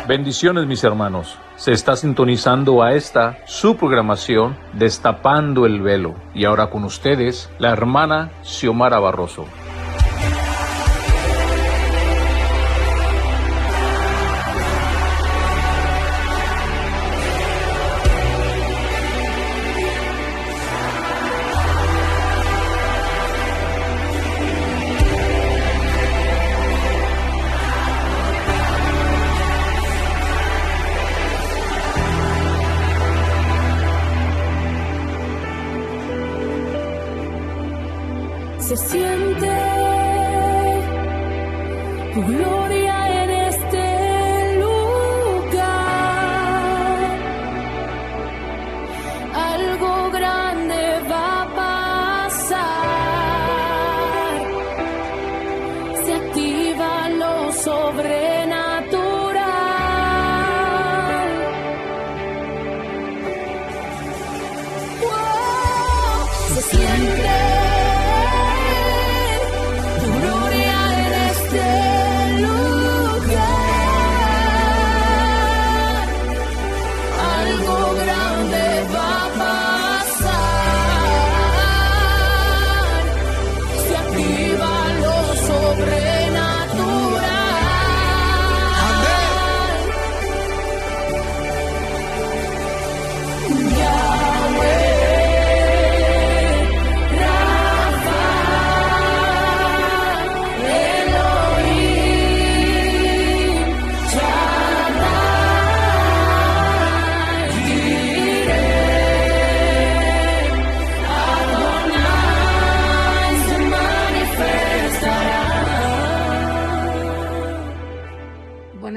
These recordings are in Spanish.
Bendiciones, mis hermanos. Se está sintonizando a esta su programación Destapando el Velo. Y ahora con ustedes, la hermana Xiomara Barroso. Se siente tu gloria en este lugar. Algo grande va a pasar. Se activa lo sobrenatural. ¡Wow! Se siente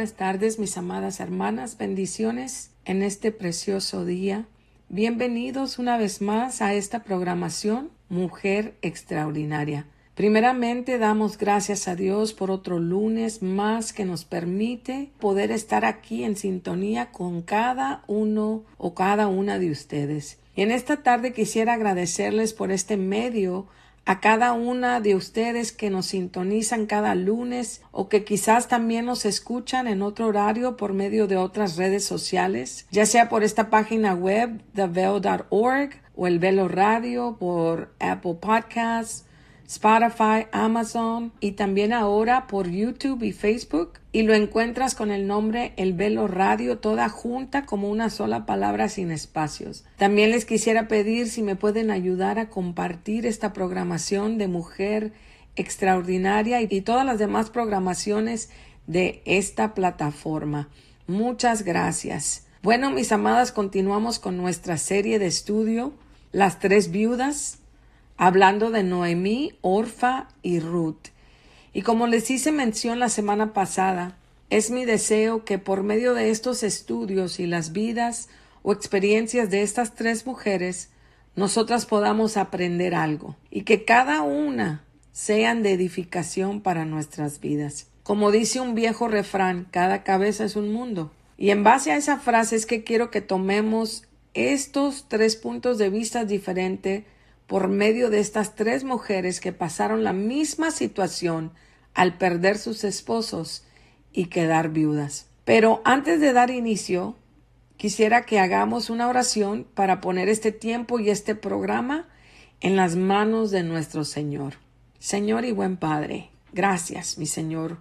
Buenas tardes, mis amadas hermanas, bendiciones en este precioso día. Bienvenidos una vez más a esta programación Mujer Extraordinaria. Primeramente, damos gracias a Dios por otro lunes más que nos permite poder estar aquí en sintonía con cada uno o cada una de ustedes. Y en esta tarde quisiera agradecerles por este medio a cada una de ustedes que nos sintonizan cada lunes o que quizás también nos escuchan en otro horario por medio de otras redes sociales, ya sea por esta página web theveo.org o el Velo Radio, por Apple Podcasts, Spotify, Amazon y también ahora por YouTube y Facebook, y lo encuentras con el nombre El Velo Radio, toda junta como una sola palabra sin espacios. También les quisiera pedir si me pueden ayudar a compartir esta programación de Mujer Extraordinaria y todas las demás programaciones de esta plataforma. Muchas gracias. Bueno, mis amadas, continuamos con nuestra serie de estudio, Las Tres Viudas, hablando de Noemí, Orfa y Ruth. Y como les hice mención la semana pasada, es mi deseo que por medio de estos estudios y las vidas o experiencias de estas tres mujeres, nosotras podamos aprender algo y que cada una sean de edificación para nuestras vidas. Como dice un viejo refrán, cada cabeza es un mundo. Y en base a esa frase es que quiero que tomemos estos tres puntos de vista diferentes por medio de estas tres mujeres que pasaron la misma situación al perder sus esposos y quedar viudas. Pero antes de dar inicio, quisiera que hagamos una oración para poner este tiempo y este programa en las manos de nuestro Señor. Señor y buen Padre, gracias, mi Señor.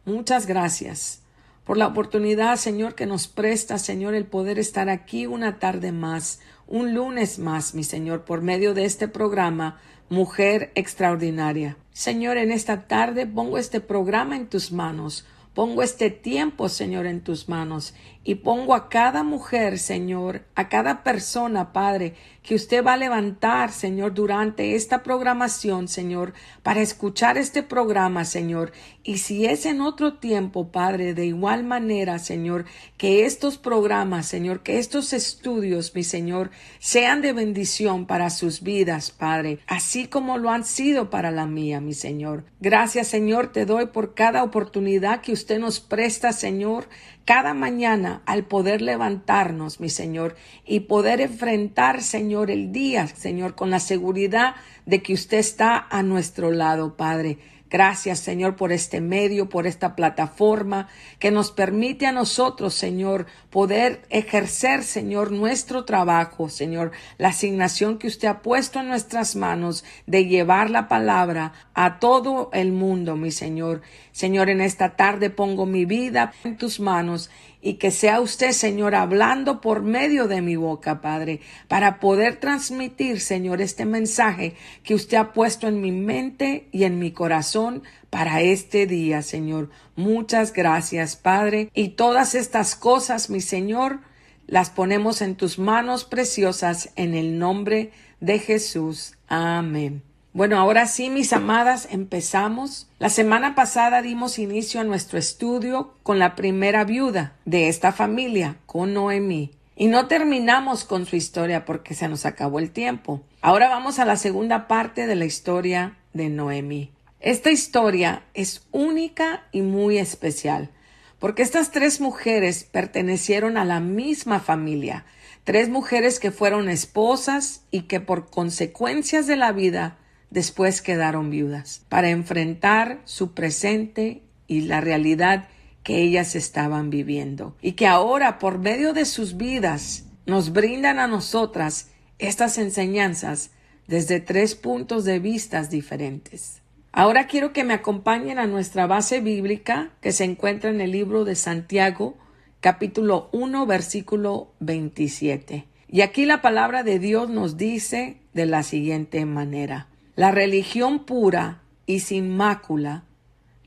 Muchas gracias por la oportunidad, Señor, que nos presta, Señor, el poder estar aquí una tarde más, un lunes más, mi Señor, por medio de este programa, Mujer Extraordinaria. Señor, en esta tarde pongo este programa en tus manos. Pongo este tiempo, Señor, en tus manos y pongo a cada mujer, Señor, a cada persona, Padre, que usted va a levantar, Señor, durante esta programación, Señor, para escuchar este programa, Señor. Y si es en otro tiempo, Padre, de igual manera, Señor, que estos programas, Señor, que estos estudios, mi Señor, sean de bendición para sus vidas, Padre, así como lo han sido para la mía, mi Señor. Gracias, Señor, te doy por cada oportunidad que usted nos presta, Señor, cada mañana al poder levantarnos, mi Señor, y poder enfrentar, Señor, el día, Señor, con la seguridad de que usted está a nuestro lado, Padre. Gracias, Señor, por este medio, por esta plataforma que nos permite a nosotros, Señor, poder ejercer, Señor, nuestro trabajo, Señor, la asignación que usted ha puesto en nuestras manos de llevar la palabra a todo el mundo, mi Señor. Señor, en esta tarde pongo mi vida en tus manos y que sea usted, Señor, hablando por medio de mi boca, Padre, para poder transmitir, Señor, este mensaje que usted ha puesto en mi mente y en mi corazón para este día, Señor. Muchas gracias, Padre. Y todas estas cosas, mi Señor, las ponemos en tus manos preciosas en el nombre de Jesús. Amén. Bueno, ahora sí, mis amadas, empezamos. La semana pasada dimos inicio a nuestro estudio con la primera viuda de esta familia, con Noemí. Y no terminamos con su historia porque se nos acabó el tiempo. Ahora vamos a la segunda parte de la historia de Noemí. Esta historia es única y muy especial porque estas tres mujeres pertenecieron a la misma familia. Tres mujeres que fueron esposas y que por consecuencias de la vida después quedaron viudas para enfrentar su presente y la realidad que ellas estaban viviendo y que ahora por medio de sus vidas nos brindan a nosotras estas enseñanzas desde tres puntos de vista diferentes. Ahora quiero que me acompañen a nuestra base bíblica que se encuentra en el libro de Santiago, capítulo 1, versículo 27. Y aquí la palabra de Dios nos dice de la siguiente manera: la religión pura y sin mácula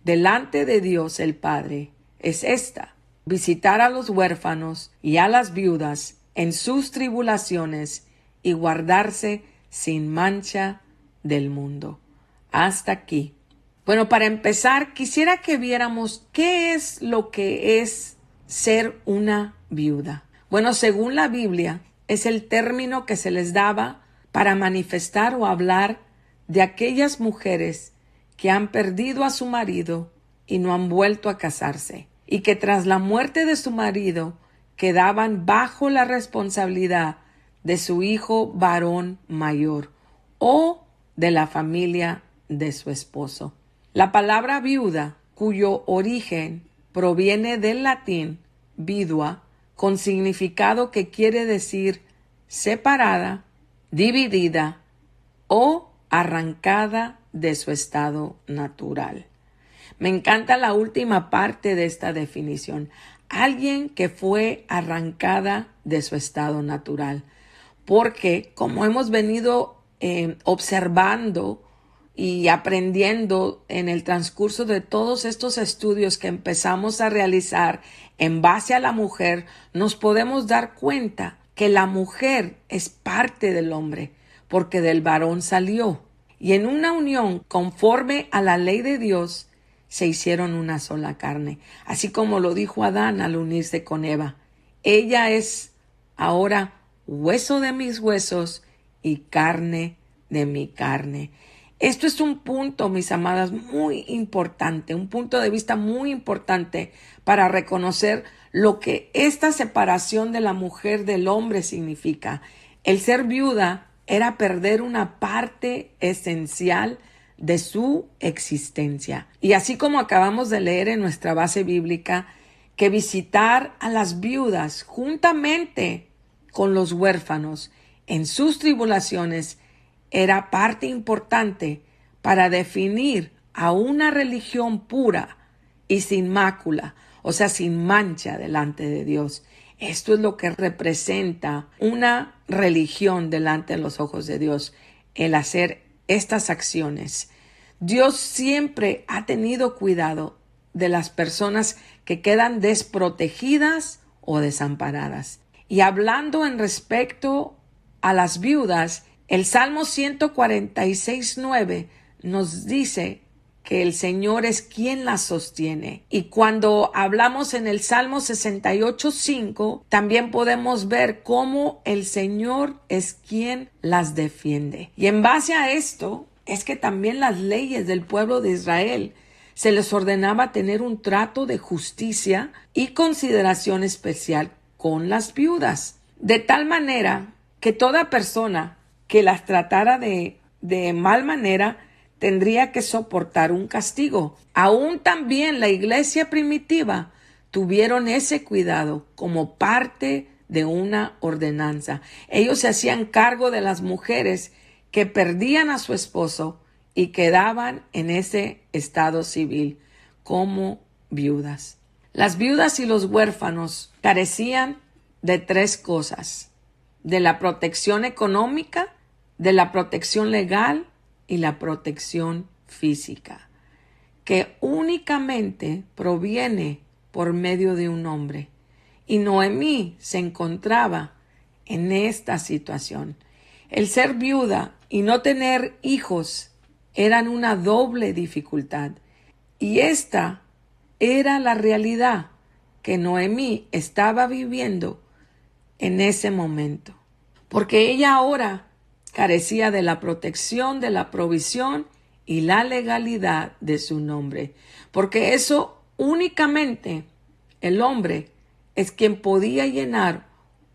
delante de Dios el Padre es esta: visitar a los huérfanos y a las viudas en sus tribulaciones y guardarse sin mancha del mundo. Hasta aquí. Bueno, para empezar, quisiera que viéramos qué es lo que es ser una viuda. Bueno, según la Biblia, es el término que se les daba para manifestar o hablar de aquellas mujeres que han perdido a su marido y no han vuelto a casarse, y que tras la muerte de su marido quedaban bajo la responsabilidad de su hijo varón mayor o de la familia de su esposo. La palabra viuda, cuyo origen proviene del latín vidua, con significado que quiere decir separada, dividida o arrancada de su estado natural. Me encanta la última parte de esta definición. Alguien que fue arrancada de su estado natural. Porque, como hemos venido observando y aprendiendo en el transcurso de todos estos estudios que empezamos a realizar en base a la mujer, nos podemos dar cuenta que la mujer es parte del hombre, porque del varón salió. Y en una unión conforme a la ley de Dios, se hicieron una sola carne. Así como lo dijo Adán al unirse con Eva. Ella es ahora hueso de mis huesos y carne de mi carne. Esto es un punto, mis amadas, muy importante, un punto de vista muy importante para reconocer lo que esta separación de la mujer del hombre significa. El ser viuda era perder una parte esencial de su existencia. Y así como acabamos de leer en nuestra base bíblica, que visitar a las viudas juntamente con los huérfanos en sus tribulaciones era parte importante para definir a una religión pura y sin mácula, o sea, sin mancha delante de Dios. Esto es lo que representa una religión delante de los ojos de Dios, el hacer estas acciones. Dios siempre ha tenido cuidado de las personas que quedan desprotegidas o desamparadas. Y hablando en respecto a las viudas, el Salmo 146:9 nos dice que el Señor es quien las sostiene. Y cuando hablamos en el Salmo 68:5, también podemos ver cómo el Señor es quien las defiende. Y en base a esto, es que también las leyes del pueblo de Israel se les ordenaba tener un trato de justicia y consideración especial con las viudas. De tal manera que toda persona que las tratara de mal manera tendría que soportar un castigo. Aún también la iglesia primitiva tuvieron ese cuidado como parte de una ordenanza. Ellos se hacían cargo de las mujeres que perdían a su esposo y quedaban en ese estado civil como viudas. Las viudas y los huérfanos carecían de 3 cosas: de la protección económica, de la protección legal y la protección física, que únicamente proviene por medio de un hombre. Y Noemí se encontraba en esta situación. El ser viuda y no tener hijos eran una doble dificultad. Y esta era la realidad que Noemí estaba viviendo en ese momento. Porque ella ahora carecía de la protección, de la provisión y la legalidad de su nombre. Porque eso únicamente el hombre es quien podía llenar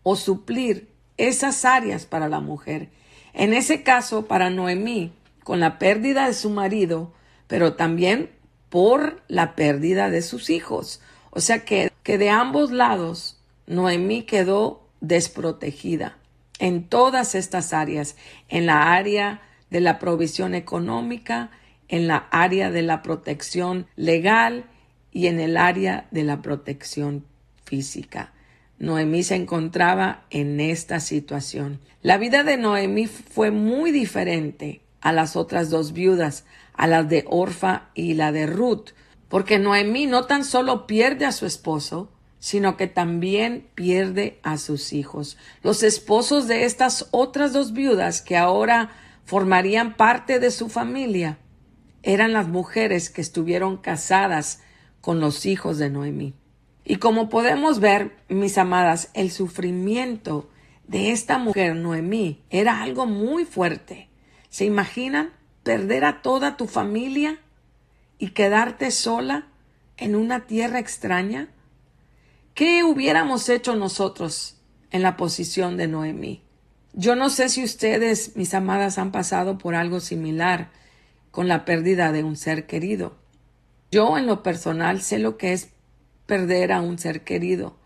o suplir esas áreas para la mujer. En ese caso, para Noemí, con la pérdida de su marido, pero también por la pérdida de sus hijos. O sea que de ambos lados, Noemí quedó desprotegida en todas estas áreas, en la área de la provisión económica, en la área de la protección legal y en el área de la protección física. Noemí se encontraba en esta situación. La vida de Noemí fue muy diferente a las otras 2 viudas, a las de Orfa y la de Ruth, porque Noemí no tan solo pierde a su esposo, sino que también pierde a sus hijos. Los esposos de estas otras 2 viudas que ahora formarían parte de su familia eran las mujeres que estuvieron casadas con los hijos de Noemí. Y como podemos ver, mis amadas, el sufrimiento de esta mujer, Noemí, era algo muy fuerte. ¿Se imaginan perder a toda tu familia y quedarte sola en una tierra extraña? ¿Qué hubiéramos hecho nosotros en la posición de Noemí? Yo no sé si ustedes, mis amadas, han pasado por algo similar con la pérdida de un ser querido. Yo, en lo personal, sé lo que es perder a un ser querido.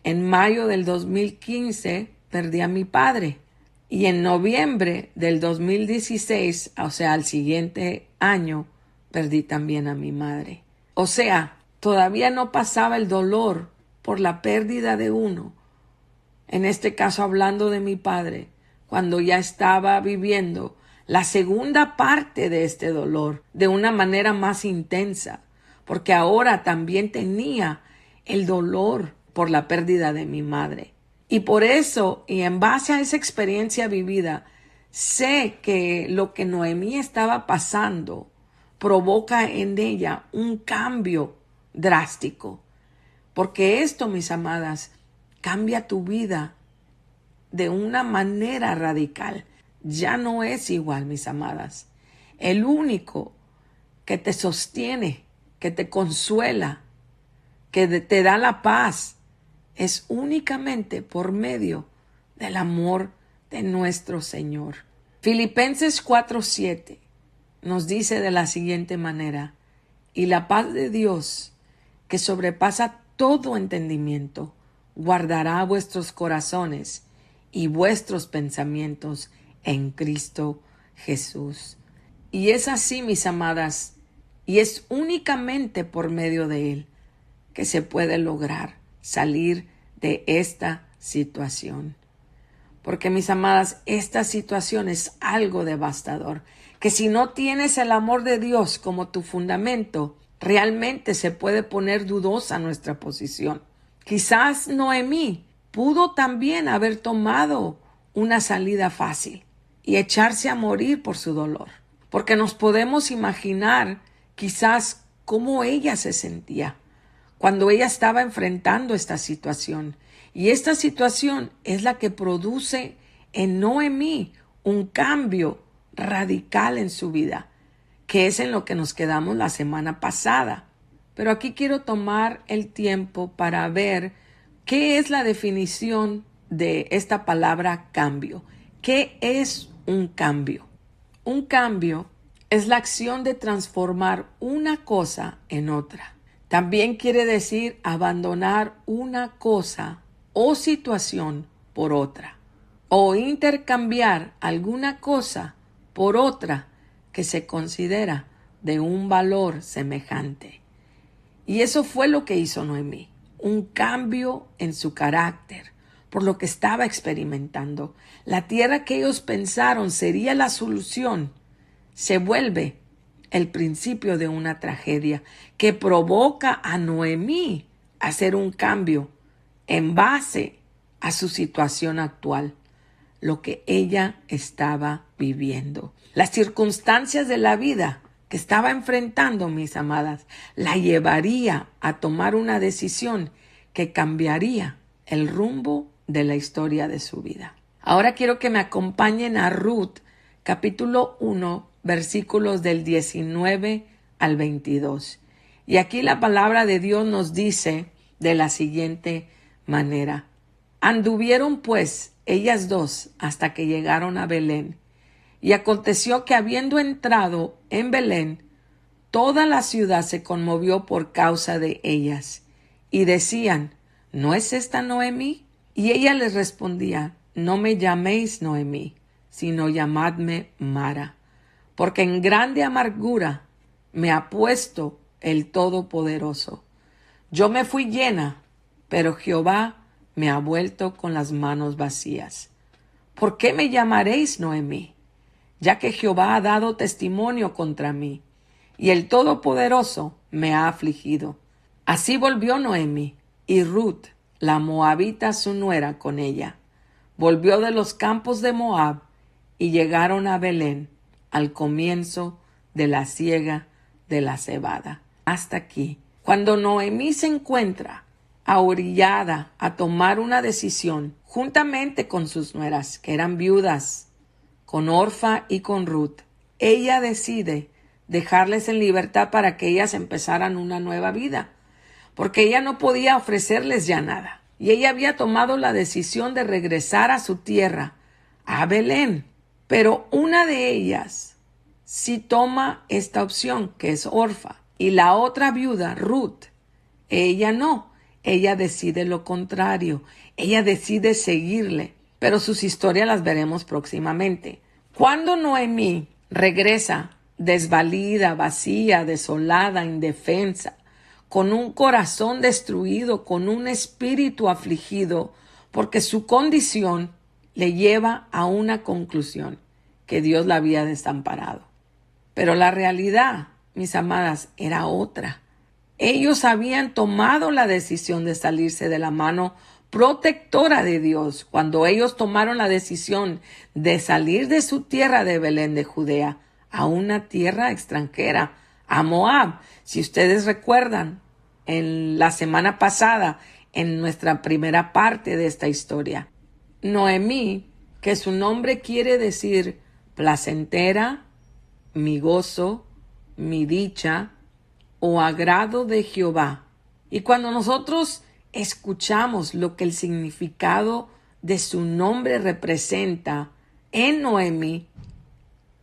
En mayo del 2015 perdí a mi padre y en noviembre del 2016, o sea, al siguiente año, perdí también a mi madre. O sea, todavía no pasaba el dolor por la pérdida de uno. En este caso, hablando de mi padre, cuando ya estaba viviendo la segunda parte de este dolor de una manera más intensa, porque ahora también tenía el dolor por la pérdida de mi madre. Y por eso, y en base a esa experiencia vivida, sé que lo que Noemí estaba pasando provoca en ella un cambio drástico. Porque esto, mis amadas, cambia tu vida de una manera radical. Ya no es igual, mis amadas. El único que te sostiene, que te consuela, que te da la paz, es únicamente por medio del amor de nuestro Señor. Filipenses 4:7 nos dice de la siguiente manera: y la paz de Dios, que sobrepasa todo entendimiento, guardará vuestros corazones y vuestros pensamientos en Cristo Jesús. Y es así, mis amadas, y es únicamente por medio de Él que se puede lograr salir de esta situación. Porque, mis amadas, esta situación es algo devastador, que si no tienes el amor de Dios como tu fundamento, realmente se puede poner dudosa nuestra posición. Quizás Noemí pudo también haber tomado una salida fácil y echarse a morir por su dolor, porque nos podemos imaginar quizás cómo ella se sentía cuando ella estaba enfrentando esta situación. Y esta situación es la que produce en Noemí un cambio radical en su vida, que es en lo que nos quedamos la semana pasada. Pero aquí quiero tomar el tiempo para ver qué es la definición de esta palabra cambio. ¿Qué es un cambio? Un cambio es la acción de transformar una cosa en otra. También quiere decir abandonar una cosa o situación por otra, o intercambiar alguna cosa por otra que se considera de un valor semejante. Y eso fue lo que hizo Noemí, un cambio en su carácter por lo que estaba experimentando. La tierra que ellos pensaron sería la solución se vuelve el principio de una tragedia que provoca a Noemí a hacer un cambio en base a su situación actual, lo que ella estaba viviendo. Las circunstancias de la vida que estaba enfrentando, mis amadas, la llevaría a tomar una decisión que cambiaría el rumbo de la historia de su vida. Ahora quiero que me acompañen a Ruth, capítulo 1, versículos del 19 al 22. Y aquí la palabra de Dios nos dice de la siguiente manera: anduvieron pues ellas dos hasta que llegaron a Belén. Y aconteció que habiendo entrado en Belén, toda la ciudad se conmovió por causa de ellas. Y decían: ¿no es esta Noemí? Y ella les respondía: no me llaméis Noemí, sino llamadme Mara, porque en grande amargura me ha puesto el Todopoderoso. Yo me fui llena, pero Jehová me ha vuelto con las manos vacías. ¿Por qué me llamaréis Noemí? Ya que Jehová ha dado testimonio contra mí, y el Todopoderoso me ha afligido. Así volvió Noemí, y Ruth, la moabita, su nuera, con ella. Volvió de los campos de Moab, y llegaron a Belén, al comienzo de la siega de la cebada. Hasta aquí. Cuando Noemí se encuentra ahorillada a tomar una decisión, juntamente con sus nueras, que eran viudas, con Orfa y con Ruth, ella decide dejarles en libertad para que ellas empezaran una nueva vida, porque ella no podía ofrecerles ya nada. Y ella había tomado la decisión de regresar a su tierra, a Belén. Pero una de ellas sí toma esta opción, que es Orfa, y la otra viuda, Ruth, ella no. Ella decide lo contrario. Ella decide seguirle. Pero sus historias las veremos próximamente. Cuando Noemí regresa desvalida, vacía, desolada, indefensa, con un corazón destruido, con un espíritu afligido, porque su condición le lleva a una conclusión, que Dios la había desamparado. Pero la realidad, mis amadas, era otra. Ellos habían tomado la decisión de salirse de la mano protectora de Dios cuando ellos tomaron la decisión de salir de su tierra de Belén de Judea a una tierra extranjera, a Moab. Si ustedes recuerdan, en la semana pasada, en nuestra primera parte de esta historia, Noemí, que su nombre quiere decir placentera, mi gozo, mi dicha o agrado de Jehová. Y cuando nosotros escuchamos lo que el significado de su nombre representa en Noemí,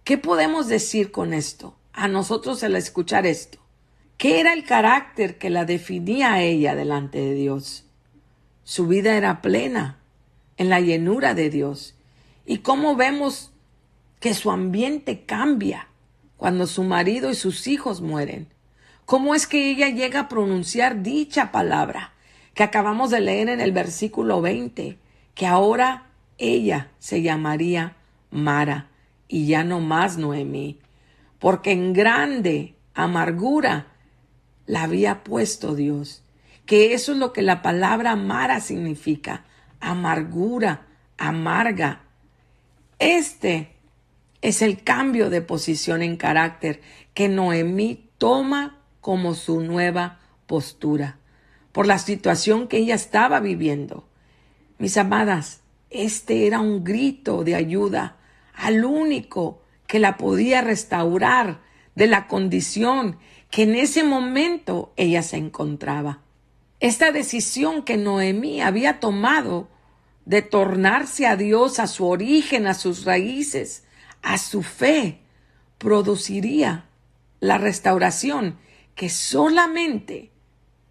¿qué podemos decir con esto? A nosotros al escuchar esto, ¿qué era el carácter que la definía a ella delante de Dios? Su vida era plena, en la llenura de Dios. ¿Y cómo vemos que su ambiente cambia cuando su marido y sus hijos mueren? ¿Cómo es que ella llega a pronunciar dicha palabra que acabamos de leer en el versículo 20, que ahora ella se llamaría Mara y ya no más Noemí, porque en grande amargura la había puesto Dios? Que eso es lo que la palabra Mara significa, amargura, amarga. Este es el cambio de posición en carácter que Noemí toma como su nueva postura, por la situación que ella estaba viviendo. Mis amadas, este era un grito de ayuda al único que la podía restaurar de la condición que en ese momento ella se encontraba. Esta decisión que Noemí había tomado de tornarse a Dios, a su origen, a sus raíces, a su fe, produciría la restauración que solamente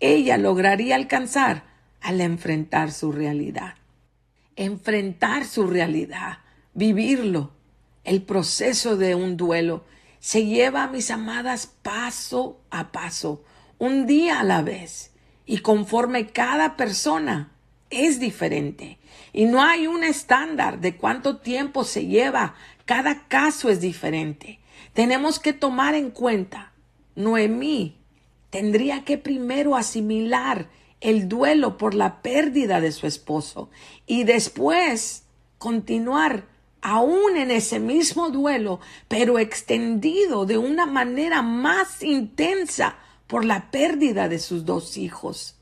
ella lograría alcanzar al enfrentar su realidad. Enfrentar su realidad, vivirlo. El proceso de un duelo se lleva, mis amadas, paso a paso, un día a la vez. Y conforme cada persona es diferente. Y no hay un estándar de cuánto tiempo se lleva. Cada caso es diferente. Tenemos que tomar en cuenta, Noemí tendría que primero asimilar el duelo por la pérdida de su esposo y después continuar aún en ese mismo duelo, pero extendido de una manera más intensa por la pérdida de sus 2 hijos.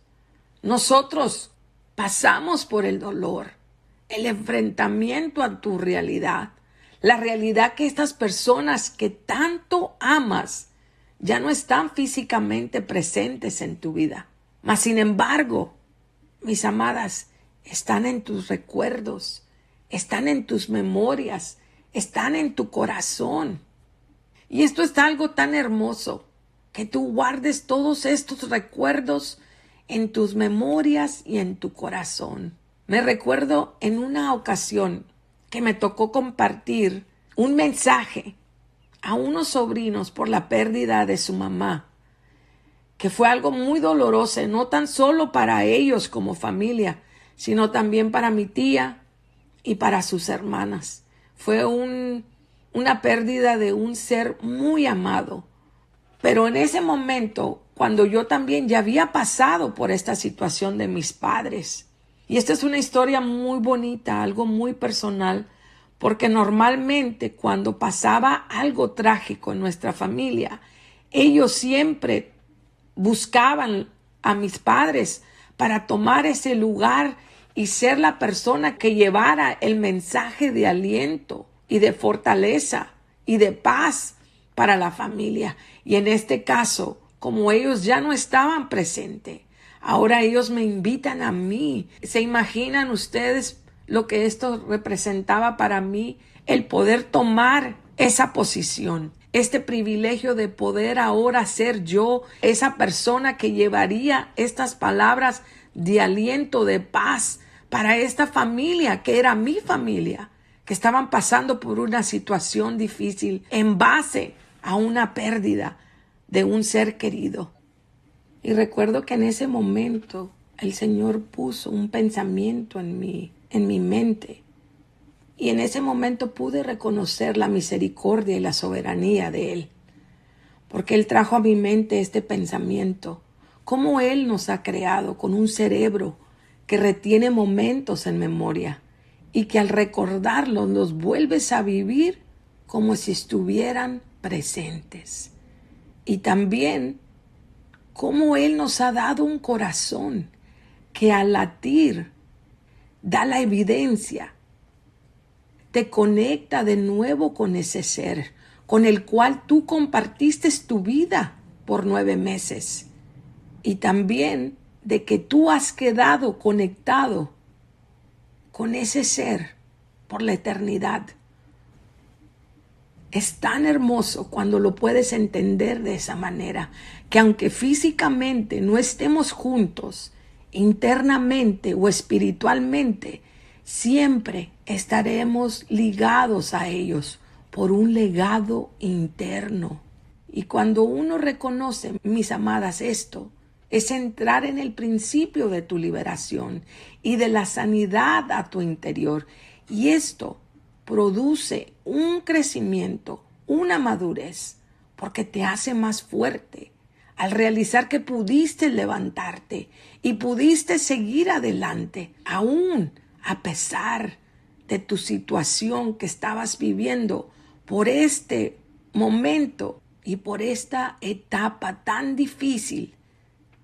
Nosotros pasamos por el dolor, el enfrentamiento a tu realidad, la realidad que estas personas que tanto amas ya no están físicamente presentes en tu vida. Mas, sin embargo, mis amadas, están en tus recuerdos, están en tus memorias, están en tu corazón. Y esto es algo tan hermoso, que tú guardes todos estos recuerdos en tus memorias y en tu corazón. Me recuerdo en una ocasión que me tocó compartir un mensaje a unos sobrinos por la pérdida de su mamá, que fue algo muy doloroso, no tan solo para ellos como familia, sino también para mi tía y para sus hermanas. Fue una pérdida de un ser muy amado. Pero en ese momento, cuando yo también ya había pasado por esta situación de mis padres, y esta es una historia muy bonita, algo muy personal, porque normalmente cuando pasaba algo trágico en nuestra familia, ellos siempre buscaban a mis padres para tomar ese lugar y ser la persona que llevara el mensaje de aliento y de fortaleza y de paz para la familia. Y en este caso, como ellos ya no estaban presentes, ahora ellos me invitan a mí. ¿Se imaginan ustedes lo que esto representaba para mí? El poder tomar esa posición, este privilegio de poder ahora ser yo esa persona que llevaría estas palabras de aliento, de paz para esta familia, que era mi familia, que estaban pasando por una situación difícil en base a una pérdida de un ser querido. Y recuerdo que en ese momento el Señor puso un pensamiento en mi mente. Y en ese momento pude reconocer la misericordia y la soberanía de Él. Porque Él trajo a mi mente este pensamiento. Cómo Él nos ha creado con un cerebro que retiene momentos en memoria y que al recordarlos los vuelves a vivir como si estuvieran presentes. Y también cómo Él nos ha dado un corazón que al latir da la evidencia, te conecta de nuevo con ese ser con el cual tú compartiste tu vida por 9 meses. Y también de que tú has quedado conectado con ese ser por la eternidad. Es tan hermoso cuando lo puedes entender de esa manera, que aunque físicamente no estemos juntos, internamente o espiritualmente, siempre estaremos ligados a ellos por un legado interno. Y cuando uno reconoce, mis amadas, esto, es entrar en el principio de tu liberación y de la sanidad a tu interior. Y esto produce un crecimiento, una madurez, porque te hace más fuerte al realizar que pudiste levantarte y pudiste seguir adelante, aún a pesar de tu situación que estabas viviendo por este momento y por esta etapa tan difícil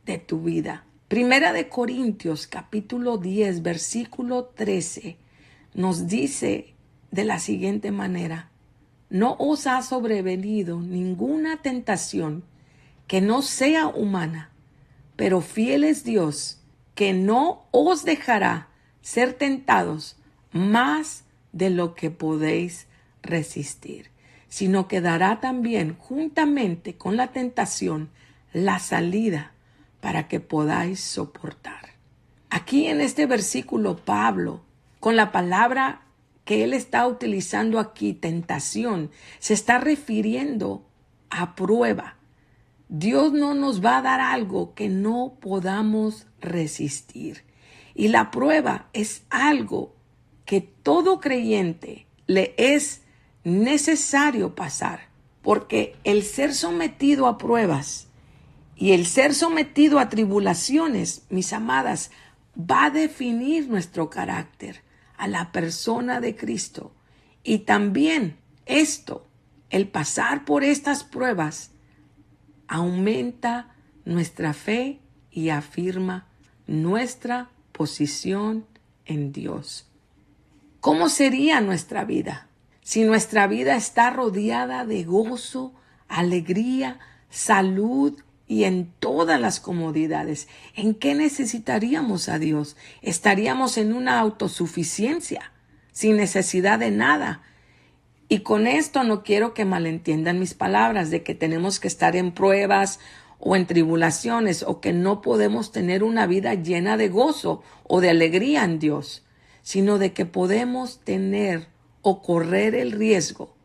de tu vida. Primera de Corintios, capítulo 10, versículo 13, nos dice de la siguiente manera: no os ha sobrevenido ninguna tentación que no sea humana, pero fiel es Dios, que no os dejará ser tentados más de lo que podéis resistir. sino que dará también juntamente con la tentación la salida para que podáis soportar. Aquí en este versículo, Pablo, con la palabra que él está utilizando aquí, tentación, se está refiriendo a prueba. Dios no nos va a dar algo que no podamos resistir. Y la prueba es algo que todo creyente le es necesario pasar, porque el ser sometido a pruebas y el ser sometido a tribulaciones, mis amadas, va a definir nuestro carácter a la persona de Cristo. Y también esto, el pasar por estas pruebas, aumenta nuestra fe y afirma nuestra posición en Dios. ¿Cómo sería nuestra vida si nuestra vida está rodeada de gozo, alegría, salud y en todas las comodidades? ¿En qué necesitaríamos a Dios? Estaríamos en una autosuficiencia, sin necesidad de nada. Y con esto no quiero que malentiendan mis palabras de que tenemos que estar en pruebas o en tribulaciones o que no podemos tener una vida llena de gozo o de alegría en Dios, sino de que podemos tener o correr el riesgo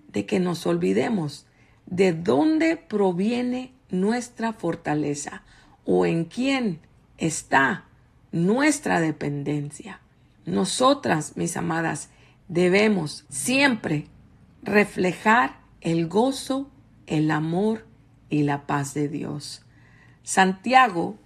de que nos olvidemos de dónde proviene nuestra fortaleza o en quién está nuestra dependencia. Nosotras, mis amadas, debemos siempre reflejar el gozo, el amor y la paz de Dios. Santiago,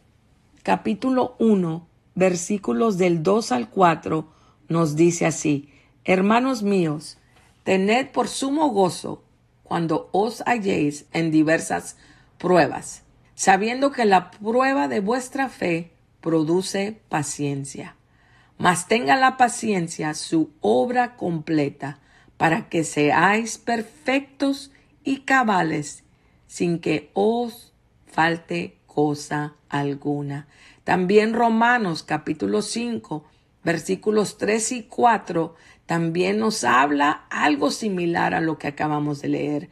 capítulo 1, versículos del 2 al 4, nos dice así: Hermanos míos, tened por sumo gozo cuando os halléis en diversas pruebas, sabiendo que la prueba de vuestra fe produce paciencia. Mas tenga la paciencia su obra completa, para que seáis perfectos y cabales, sin que os falte cosa alguna. También Romanos capítulo 5, versículos 3 y 4, también nos habla algo similar a lo que acabamos de leer.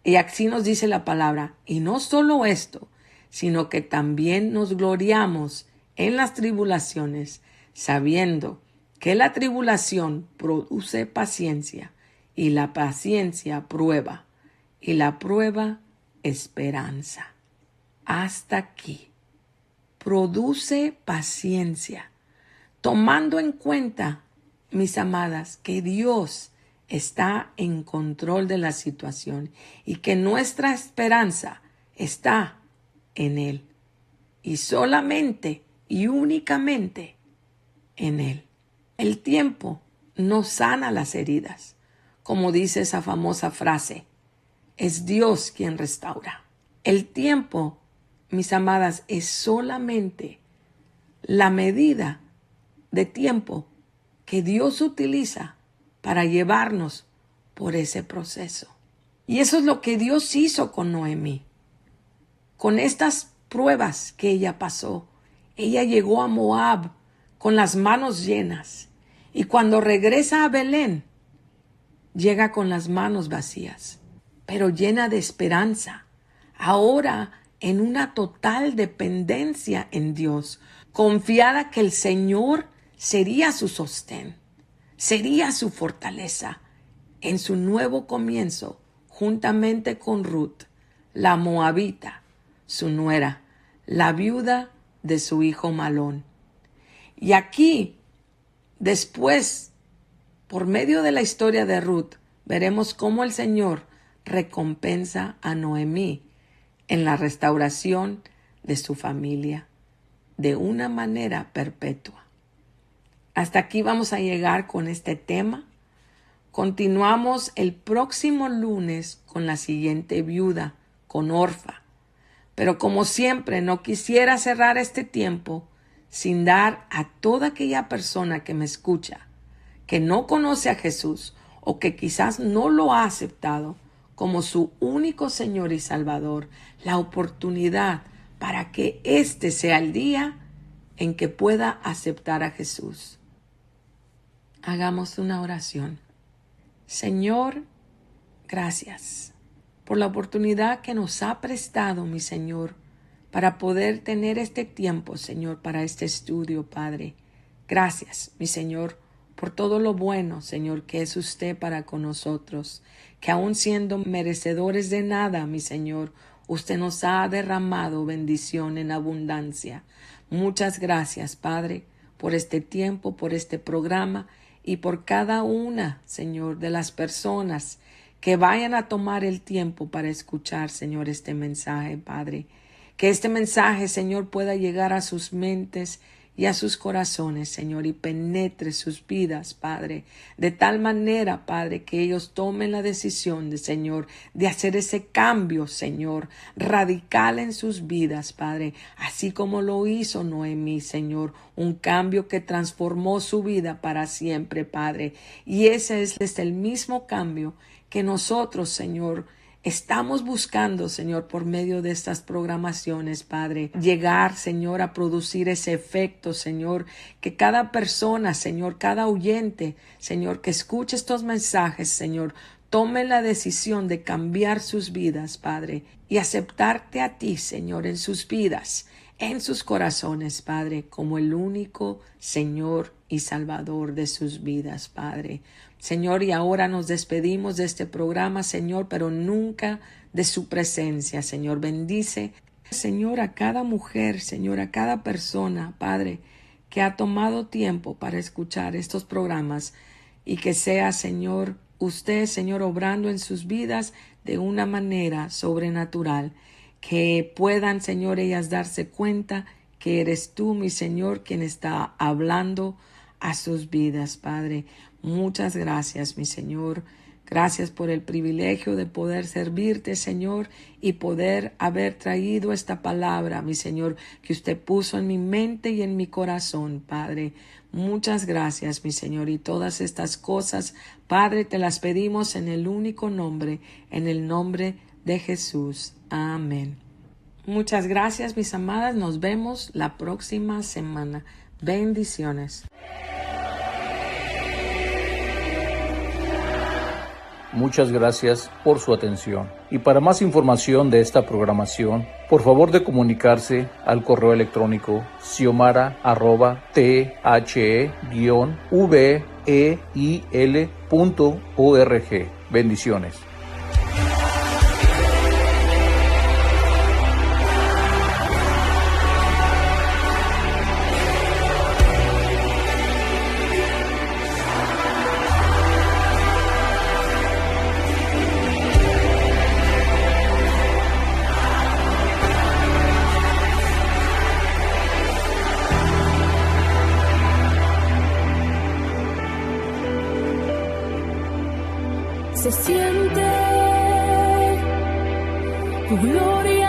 Y así nos dice la palabra: y no solo esto, sino que también nos gloriamos en las tribulaciones, sabiendo que la tribulación produce paciencia, y la paciencia prueba, y la prueba esperanza. Hasta aquí. Produce paciencia, tomando en cuenta, mis amadas, que Dios está en control de la situación y que nuestra esperanza está en Él, y solamente y únicamente en Él. El tiempo no sana las heridas, como dice esa famosa frase: es Dios quien restaura. El tiempo, mis amadas, es solamente la medida de tiempo que Dios utiliza para llevarnos por ese proceso. Y eso es lo que Dios hizo con Noemí. Con estas pruebas que ella pasó, ella llegó a Moab con las manos llenas, y cuando regresa a Belén, llega con las manos vacías, pero llena de esperanza, ahora en una total dependencia en Dios, confiada que el Señor sería su sostén, sería su fortaleza en su nuevo comienzo, juntamente con Ruth, la moabita, su nuera, la viuda de su hijo Malón. Y aquí, después, por medio de la historia de Ruth, veremos cómo el Señor recompensa a Noemí en la restauración de su familia de una manera perpetua. Hasta aquí vamos a llegar con este tema. Continuamos el próximo lunes con la siguiente viuda, con Orfa. Pero como siempre, no quisiera cerrar este tiempo sin dar a toda aquella persona que me escucha, que no conoce a Jesús o que quizás no lo ha aceptado como su único Señor y Salvador, la oportunidad para que este sea el día en que pueda aceptar a Jesús. Hagamos una oración. Señor, gracias por la oportunidad que nos ha prestado, mi Señor, para poder tener este tiempo, Señor, para este estudio, Padre. Gracias, mi Señor, por todo lo bueno, Señor, que es usted para con nosotros, que aun siendo merecedores de nada, mi Señor, usted nos ha derramado bendición en abundancia. Muchas gracias, Padre, por este tiempo, por este programa y por cada una, Señor, de las personas que vayan a tomar el tiempo para escuchar, Señor, este mensaje, Padre. Que este mensaje, Señor, pueda llegar a sus mentes y a sus corazones, Señor, y penetre sus vidas, Padre, de tal manera, Padre, que ellos tomen la decisión de, Señor, de hacer ese cambio, Señor, radical en sus vidas, Padre, así como lo hizo Noemí, Señor, un cambio que transformó su vida para siempre, Padre, y ese es el mismo cambio que nosotros, Señor, estamos buscando, Señor, por medio de estas programaciones, Padre, llegar, Señor, a producir ese efecto, Señor, que cada persona, Señor, cada oyente, Señor, que escuche estos mensajes, Señor, tome la decisión de cambiar sus vidas, Padre, y aceptarte a ti, Señor, en sus vidas, en sus corazones, Padre, como el único Señor y Salvador de sus vidas, Padre. Señor, y ahora nos despedimos de este programa, Señor, pero nunca de su presencia, Señor. Bendice, Señor, a cada mujer, Señor, a cada persona, Padre, que ha tomado tiempo para escuchar estos programas y que sea, Señor, usted, Señor, obrando en sus vidas de una manera sobrenatural, que puedan, Señor, ellas darse cuenta que eres tú, mi Señor, quien está hablando a sus vidas, Padre. Muchas gracias, mi Señor. Gracias por el privilegio de poder servirte, Señor, y poder haber traído esta palabra, mi Señor, que usted puso en mi mente y en mi corazón, Padre. Muchas gracias, mi Señor, y todas estas cosas, Padre, te las pedimos en el único nombre, en el nombre de Jesús. Amén. Muchas gracias, mis amadas. Nos vemos la próxima semana. Bendiciones. Muchas gracias por su atención. Y para más información de esta programación, por favor de comunicarse al correo electrónico xiomara@the-veil.org. Bendiciones. Se siente tu gloria.